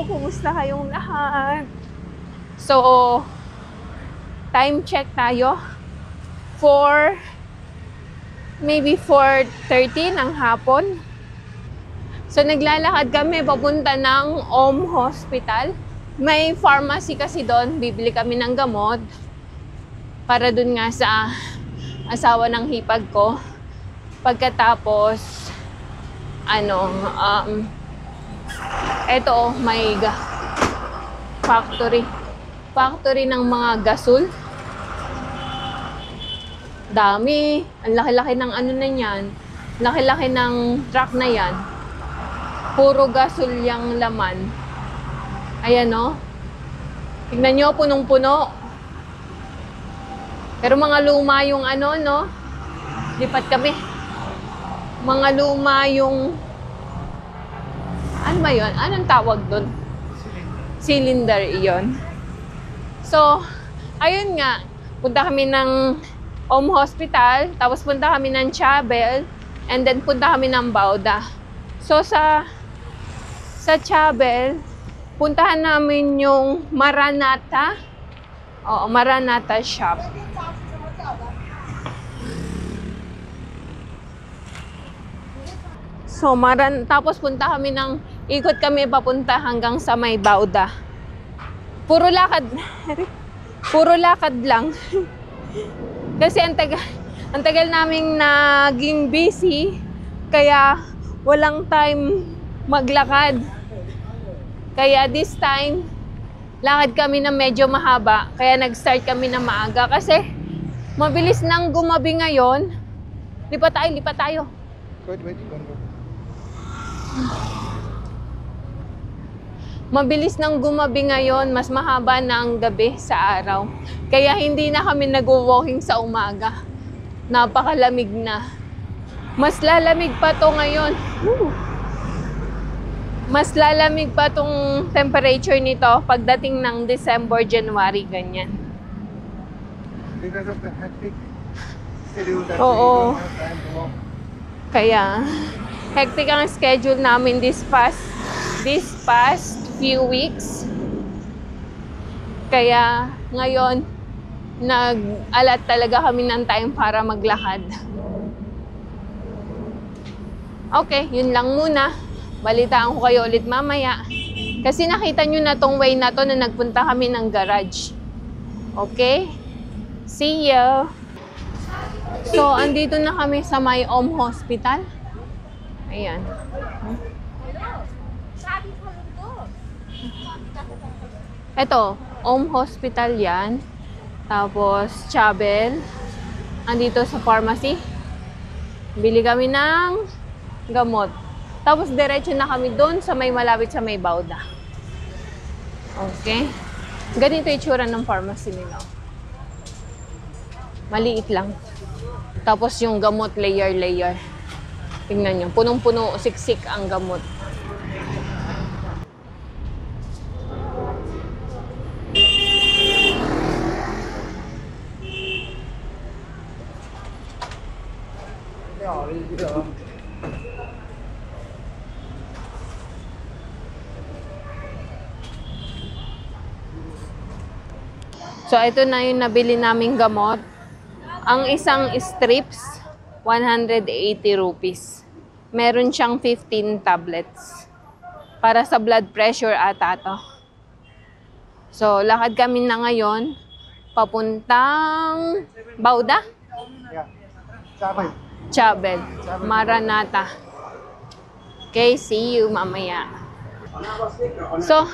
Kumusta kayong lahat? So, time check tayo. Maybe 4:30 ng hapon. So, naglalakad kami papunta ng Hospital. May pharmacy kasi doon. Bibili kami ng gamot para doon nga sa asawa ng hipag ko. Pagkatapos, eto, may factory ng mga gasol. Dami. Ang laki-laki ng ano na yan. Laki-laki ng truck na yan. Puro gasol yung laman. Ayan, no? Tignan nyo, punong-puno. Pero mga luma yung ano, no? Lipat kami. Mga luma yung... Ano ba yun? Anong tawag doon? Cylinder iyon. So, ayun nga. Punta kami ng Hospital. Tapos punta kami ng Chabel. And then punta kami ng Bauda. So, sa Chabel, puntahan namin yung Maranatha. Oo, Maranatha shop. So, tapos punta kami ikot kami papunta hanggang sa may Bauda. Puro lakad lang. Kasi ang tagal naming naging busy, kaya walang time maglakad. Kaya this time, lakad kami na medyo mahaba, kaya nag-start kami na maaga. Kasi mabilis nang gumabi ngayon. Lipat tayo. Wait. Mabilis nang gumabi ngayon, mas mahaba na ang gabi sa araw. Kaya hindi na kami nag-walking sa umaga. Napakalamig na. Mas lalamig pa to ngayon. Mas lalamig pa tong temperature nito pagdating ng December, January, ganyan. Because of the hectic schedule that Oo. we don't have time to walk. Kaya, hectic ang schedule namin this past few weeks. Kaya, ngayon, nag-alat talaga kami ng time para maglakad. Okay, yun lang muna. Balitaan ko kayo ulit mamaya. Kasi nakita nyo na tong way na to na nagpunta kami ng garage. Okay? See you! So, andito na kami sa may Hospital. Ayan. Ito, Hospital yan. Tapos, Chabel. Andito sa pharmacy. Bili kami ng gamot. Tapos, diretso na kami doon sa may malapit sa may Bauda. Okay? Ganito yung itsura ng pharmacy nila. Maliit lang. Tapos, yung gamot, layer. Tingnan nyo. Punong-puno, siksik ang gamot. So, ito na yung nabili naming gamot. Ang isang strips, 180 rupees. Meron siyang 15 tablets. Para sa blood pressure ata to. So, lakad kami na ngayon. Papuntang Bauda? Yeah. Chabel. Chabel. Maranatha. Okay, see you mamaya. So,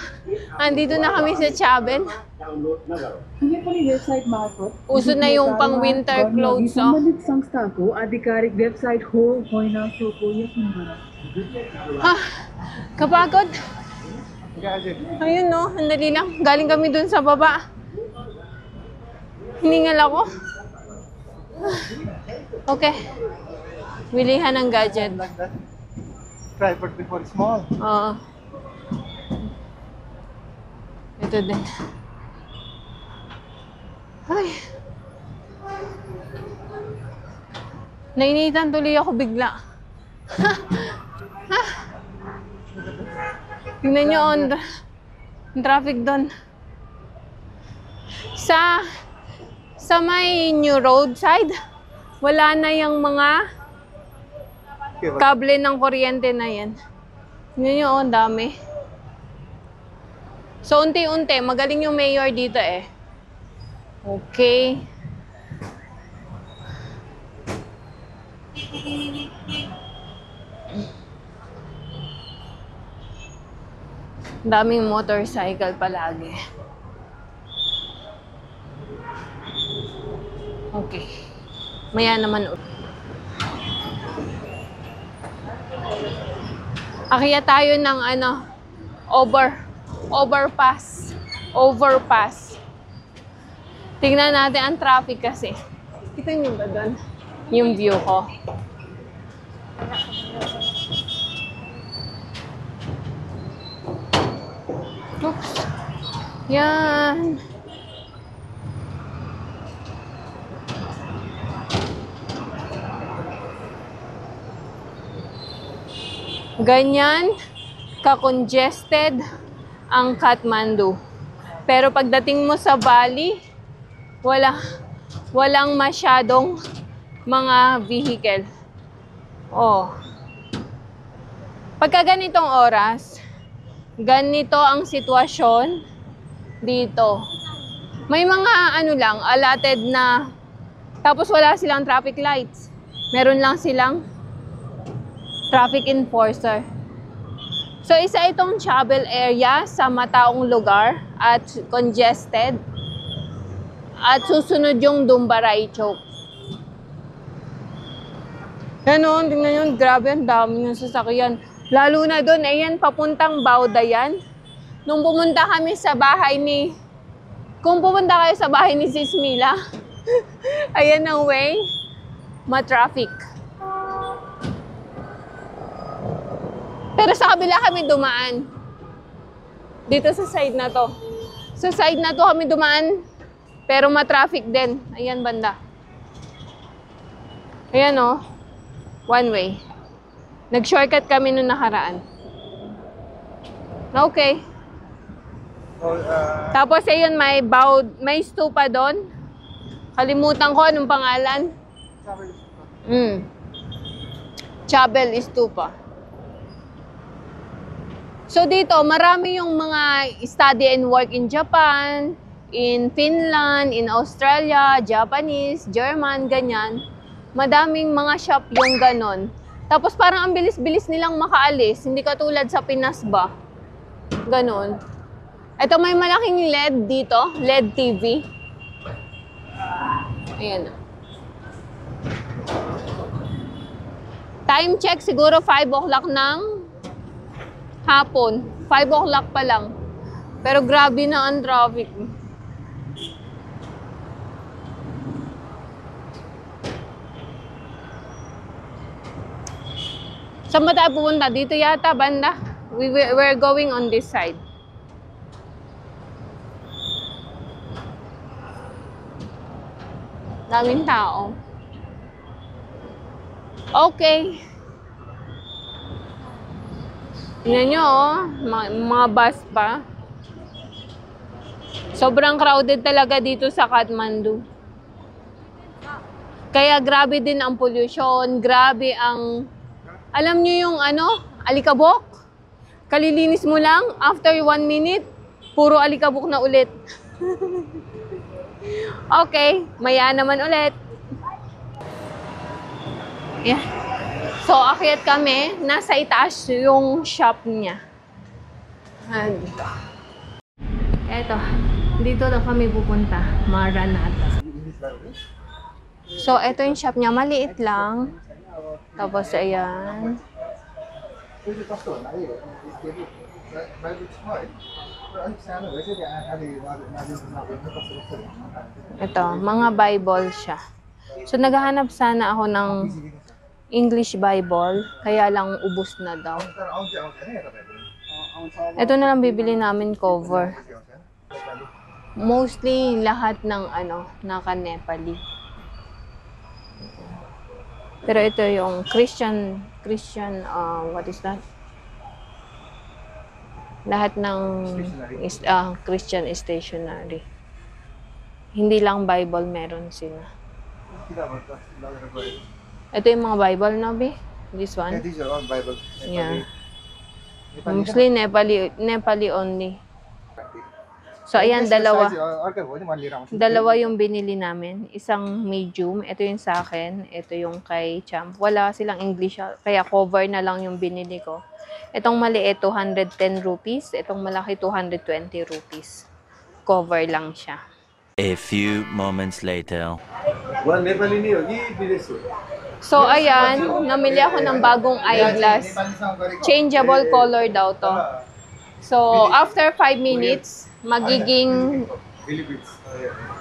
andito na kami sa Chabel. Uso na yung pang winter clothes, oh. Kapagod. Ayun, no. Andali lang. Galing kami dun sa baba. Hiningal ako. Okay. Bilihan ng gadget. Like that. Tripod before small. Oo. Ito din. Ay. Nainitan tuloy ako bigla. Tingnan nyo, Ang traffic doon. Sa may new roadside, wala na yung mga Okay, kable ng kuryente na yan. Yun yung ang dami. So, unti-unti. Magaling yung mayor dito eh. Okay. Daming motorcycle palagi. Okay. Maya naman ulit. Akyat tayo ng overpass. Overpass. Tingnan natin ang traffic kasi. Kita niyo ba doon? Yung view ko. Oops. Yan. Ganyan ka-congested ang Kathmandu. Pero pagdating mo sa Bali, walang masyadong mga vehicle. Oh. Pagka ganitong oras, ganito ang sitwasyon dito. May mga allotted na, tapos wala silang traffic lights. Meron lang silang traffic enforcer. So, isa itong travel area sa mataong lugar at congested. At susunod yung Dumbaray Choke. Yan o, tingnan yun, grabe, ang dami ng sasakyan. Lalo na doon, ayan, papuntang Bauda yan. Nung pumunta kami sa bahay kung pumunta kayo sa bahay ni Sis Mila, ayan ang way, ma-traffic. Pero sa kabila kami dumaan. Dito sa side na to. Sa side na to kami dumaan, pero ma-traffic din. Ayan banda. Ayan o, one way. Nag-shortcut kami nung nakaraan. Okay. So, Tapos ayun, may stupa doon. Kalimutan ko anong pangalan. Chabel Stupa. So dito, marami yung mga study and work in Japan, in Finland, in Australia, Japanese, German, ganyan. Madaming mga shop yung ganon. Tapos parang ang bilis-bilis nilang makaalis, hindi katulad sa Pinas ba? Ganon. Ito may malaking LED dito, LED TV. Ayan. Time check siguro 5 o'clock ng hapon. 5 o'clock pa lang. Pero grabe na ang traffic. Saan ba tayo pupunta? Dito yata, banda. We're going on this side. Daming tao. Okay. Tingnan nyo, oh. Mga bus pa. Sobrang crowded talaga dito sa Kathmandu. Kaya grabe din ang pollution, grabe ang... Alam nyo yung alikabok? Kalilinis mo lang, after 1 minute, puro alikabok na ulit. Okay, maya naman ulit. Yeah. So, akyat kami. Nasa itaas yung shop niya. Eto, dito na kami pupunta. Maranatha. So, eto yung shop niya. Maliit lang. Tapos, ayan. Ito, mga Bible siya. So, naghahanap sana ako ng English Bible, kaya lang ubos na daw. Ito na lang bibili namin cover. Mostly lahat ng naka-Nepali. Pero ito yung Christian, what is that? Lahat ng Christian stationery. Hindi lang Bible meron sila. Ito yung mga Bible, no, Bi? This one? Yeah, these are all Bible. Yeah. Nepali. Mostly Nepali only. So, ayan, dalawa yung binili namin. Isang medium. Ito yung sa akin. Ito yung kay Champ. Wala silang English. Kaya cover na lang yung binili ko. Itong maliit, 210 rupees. Itong malaki, 220 rupees. Cover lang siya. A few moments later. So, ayan. Namili ako ng bagong eyeglass. Changeable color daw to. So, after 5 minutes, magiging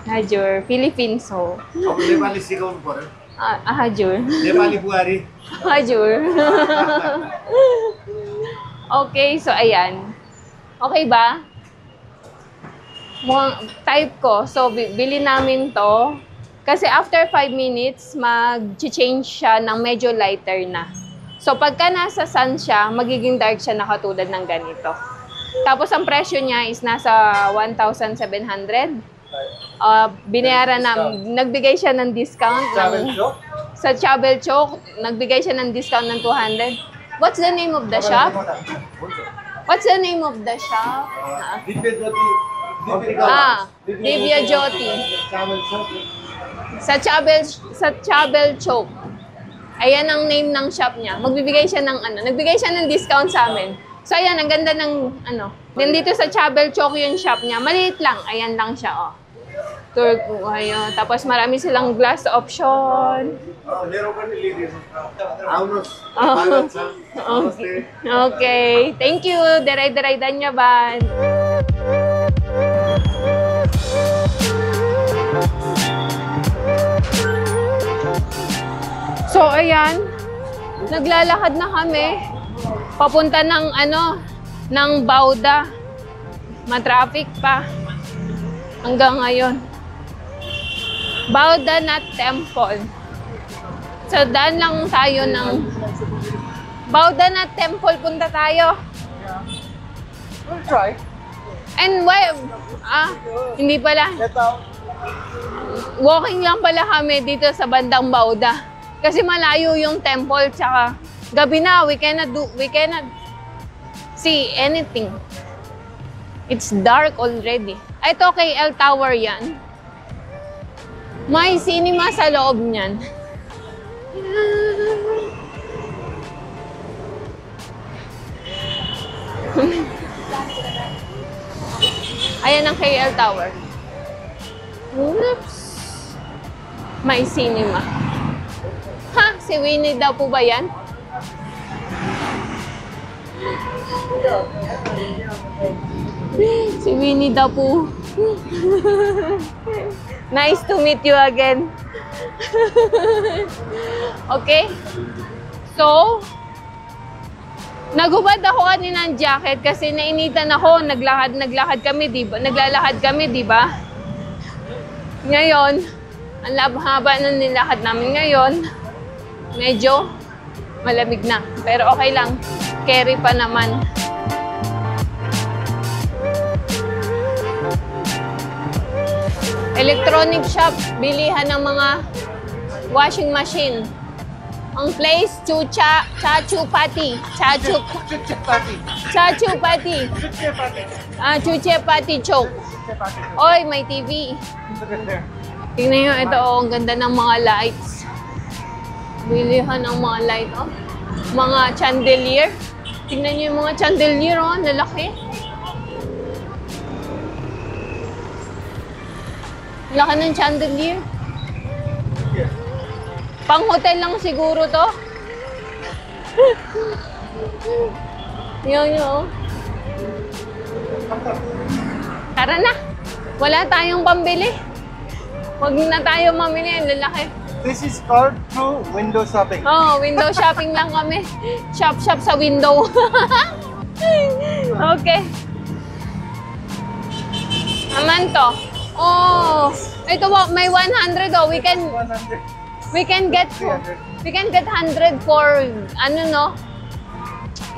Hajur, Philippines ho. Nepali सिकाउनु पर्यो Hajur. नेपाली बुहारी Hajur. Okay, so ayan. Okay ba? Mukhang type ko. So, bili namin to. Kasi after 5 minutes, mag-change siya ng medyo lighter na. So, pagka nasa sun siya, magiging dark siya na katulad ng ganito. Tapos, ang presyo niya is nasa 1,700. Binayaran na, nagbigay siya ng discount. Sa Chabel Chowk, nagbigay siya ng discount ng 200. What's the name of the shop? What's the name of the shop? Divya Jyoti. Sa Chabel Chowk. Ayan ang name ng shop niya. Magbibigay siya ng nagbigay siya ng discount sa amin. So ayan, ang ganda ng Nandito sa Chabel Chowk yung shop niya. Maliit lang. Ayan lang siya, oh. Tour ko kayo. Tapos marami silang glass option. Okay. Thank you. Deray-deray Danyaban. So, ayan. Naglalakad na kami. Papunta ng ng Bauda. Matraffic pa. Hanggang ngayon. Bauda Nath Temple. So, daan lang tayo ng Bauda Nath Temple. Punta tayo. We'll try. And why? Hindi pala. Walking lang pala kami dito sa bandang Bauda. Kasi malayo yung temple, tsaka gabi na, we cannot see anything. It's dark already. Ito KL Tower yan. May cinema sa loob niyan. Ayan ang KL Tower. Oops. May cinema. Ha? Si Winnie daw po ba yan? Si Winnie daw po. Nice to meet you again. Okay? So, nagubad ako kanina ng jacket kasi nainitan ako. Naglalakad kami, di ba? Ngayon, ang haba na nilakad namin ngayon. Medyo malamig na. Pero okay lang. Carry pa naman. Electronic shop. Bilihan ng mga washing machine. Ang place, Chachupati. Chuchepati Chowk. Oy, may TV. Tingnan nyo, ito ang ganda ng mga lights. Bilihan ng mga light, oh. Mga chandelier. Tingnan nyo yung mga chandelier, oh. Lalaki. Laki ng chandelier. Pang hotel lang siguro to. Yan yun, oh. Tara na. Wala tayong pambili. Huwag na tayo mamili. Lalaki. This is called through window shopping. Oh, window shopping lang kami. Shop sa window. Okay. Aman to. Oh, ito po, may 100 oh. We can get 100 for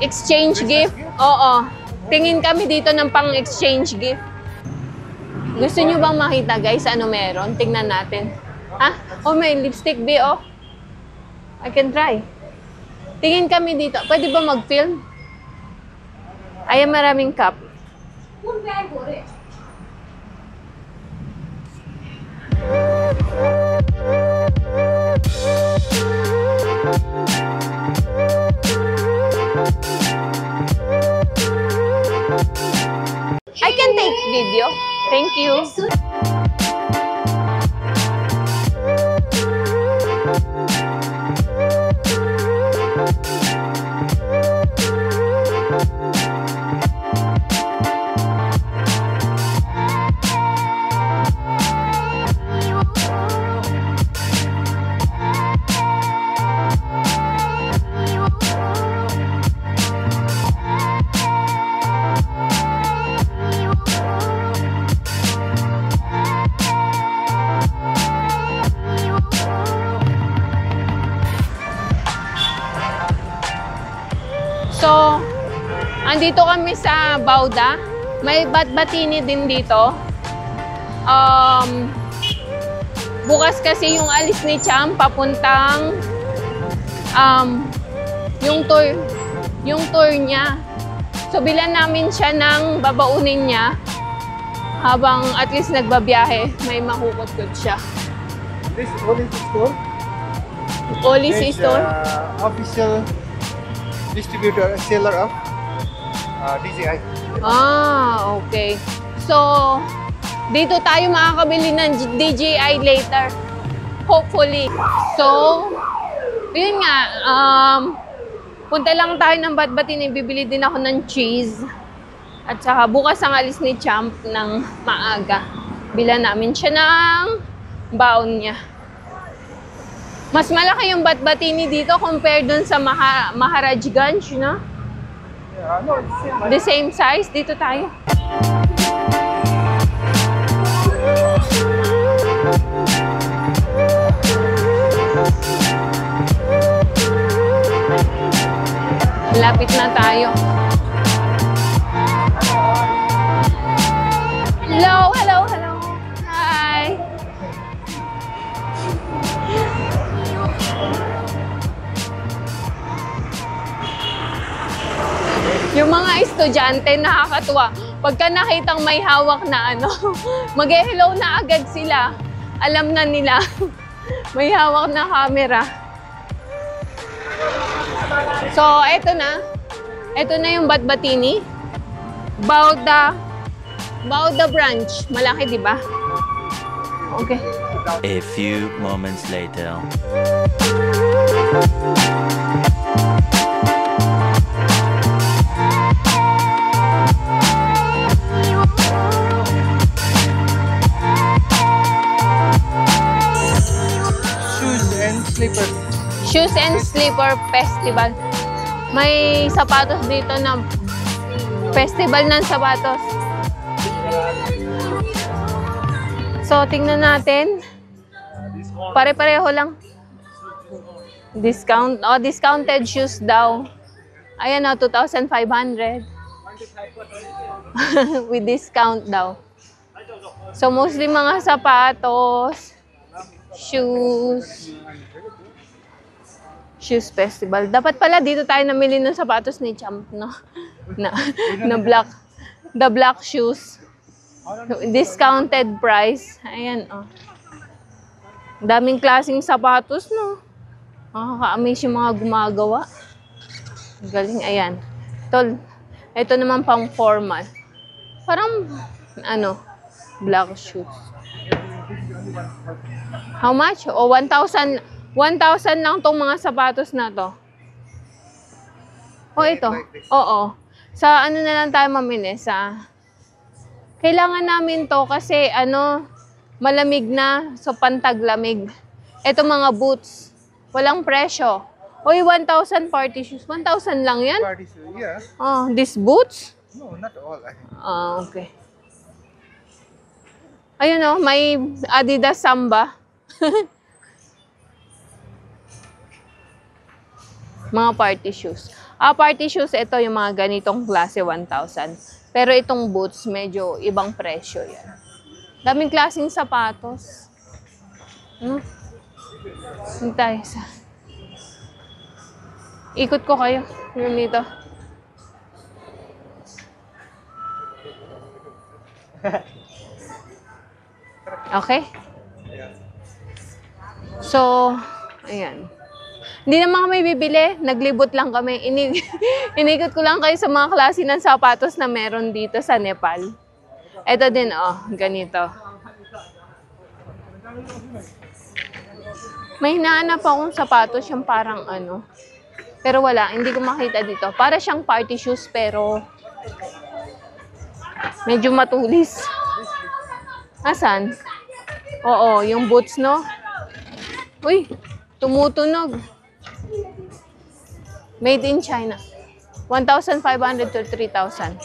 exchange gift. Oo. Tingin kami dito ng pang-exchange gift. Gusto nyo bang makita guys ano meron? Tingnan natin. Ha? Oh, may lipstick B, oh. I can try. Tingin kami dito. Pwede ba mag-film? Ayan, maraming cup. I can take video. Thank you. So, andito kami sa Bauda. May Batbatini din dito. Bukas kasi yung alis ni Cham papuntang yung tour niya. So, bilan namin siya ng babaunin niya habang at least nagbabiyahe. May makukot-kot siya. This Olis store Olis is store. official distributor, seller of DJI. Ah, okay. So, dito tayo makakabili ng DJI later. Hopefully. So, yun nga. Punta lang tayo ng Batbatini. Bibili din ako ng cheese. At saka bukas ang alis ni Champ ng maaga. Bila namin siya ng baon niya. Mas malaki yung Batbatini dito compared dun sa Maharajganj, no? Yeah, no, it's same. The same size. Dito tayo. Lapit na tayo. Hello, hello, hello. Hi. Yung mga estudyante, nakakatuwa. Pagka nakitang may hawak na ano, mag-hello na agad sila. Alam na nila. May hawak na camera. So, eto na. Eto na yung Batbatini. Bauda branch. Malaki, di ba? Okay. A few moments later. Shoes and slippers. Shoes and Slipper Festival. May sapatos dito na festival ng sapatos. So, tingnan natin. Pare-pareho lang. Discount. Oh, discounted shoes daw. Ayan o, 2,500. With discount daw. So, mostly mga sapatos, shoes. Shoes festival. Dapat pala dito tayo namili ng sapatos ni Champ, no? Na black. The black shoes. Discounted price. Ayan, oh. Daming klaseng sapatos, no? Nakaka-amaze yung mga gumagawa. Galing, ayan. Ito naman pang formal. Parang, ano, black shoes. How much? O, 1,000 lang tong mga sapatos na to. O, ito. Oo. Sa ano na lang tayo mamili? Kailangan namin to kasi ano, malamig na. So, pantaglamig. Ito mga boots. Walang presyo. Oy, 1,000 party shoes. 1,000 lang yan? Party shoes, yeah. Oh, these boots? No, not all. Ah, okay. Ayun oh, may Adidas Samba. Mga party shoes. Party shoes, ito yung mga ganitong klase, 1,000. Pero itong boots, medyo ibang presyo yan. Daming klaseng sapatos. Ano? Hintay sa... Ikot ko kayo. Yun dito. Okay? So, ayan. Hindi naman kami bibili. Naglibot lang kami. Inikot ko lang kayo sa mga klase ng sapatos na meron dito sa Nepal. Ito din, oh. Ganito. May hinahanap akong sapatos yung parang ano. Pero wala. Hindi ko makita dito. Para siyang party shoes pero medyo matulis. Asan? Oo, yung boots, no? Uy, tumutunog. Made in China. 1,500 to 3,000.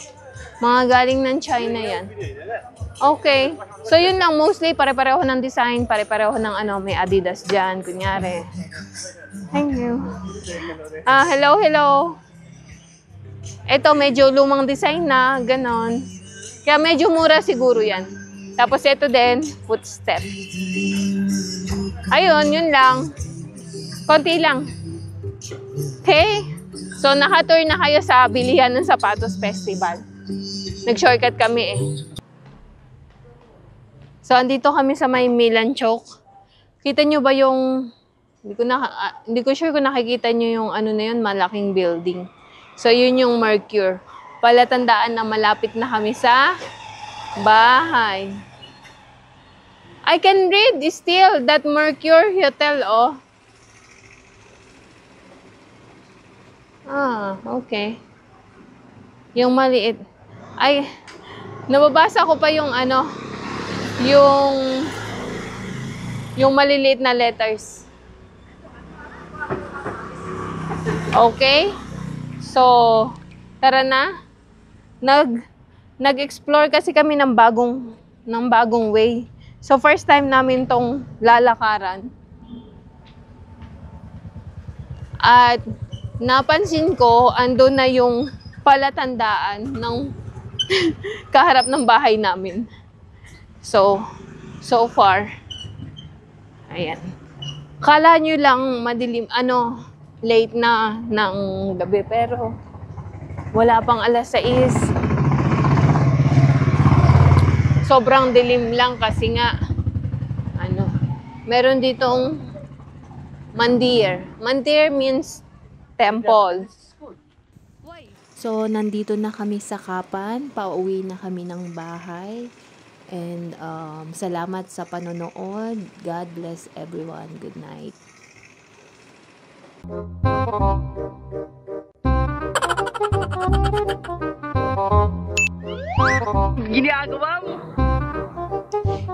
Mga galing ng China yan. Okay. So, yun lang. Mostly, pare-pareho ng design. Pare-pareho ng ano, may Adidas dyan. Kunyari. Thank you. Hello, hello. Ito, medyo lumang design na. Ganon. Kaya medyo mura siguro yan. Tapos, ito din, footstep. Ayun, yun lang. Konti lang. Okay? So, nakatour na kayo sa bilihan ng sapatos festival. Nag-shortcut kami eh. So, andito kami sa may Milan Choke. Kita nyo ba yung... Hindi ko sure kung nakikita nyo yung ano na yun, malaking building. So, yun yung Mercure. Palatandaan na malapit na kami sa bahay. I can read still that Mercure Hotel, oh. Okay. Yung maliit. Ay, nababasa ko pa yung ano, yung maliliit na letters. Okay? So, tara na. Nag-explore kasi kami ng bagong way. So, first time namin tong lalakaran. At napansin ko, andun na yung palatandaan ng kaharap ng bahay namin. So far, ayan. Kala nyo lang madilim, late na ng gabi, pero wala pang alas 6. Sobrang dilim lang kasi nga, meron ditong mandir. Mandir means temple. So, nandito na kami sa Kapan. Pauwi na kami ng bahay. And salamat sa panonood. God bless everyone. Good night.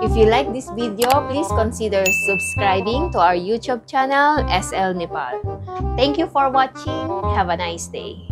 If you like this video, please consider subscribing to our YouTube channel, SL Nepal. Thank you for watching. Have a nice day.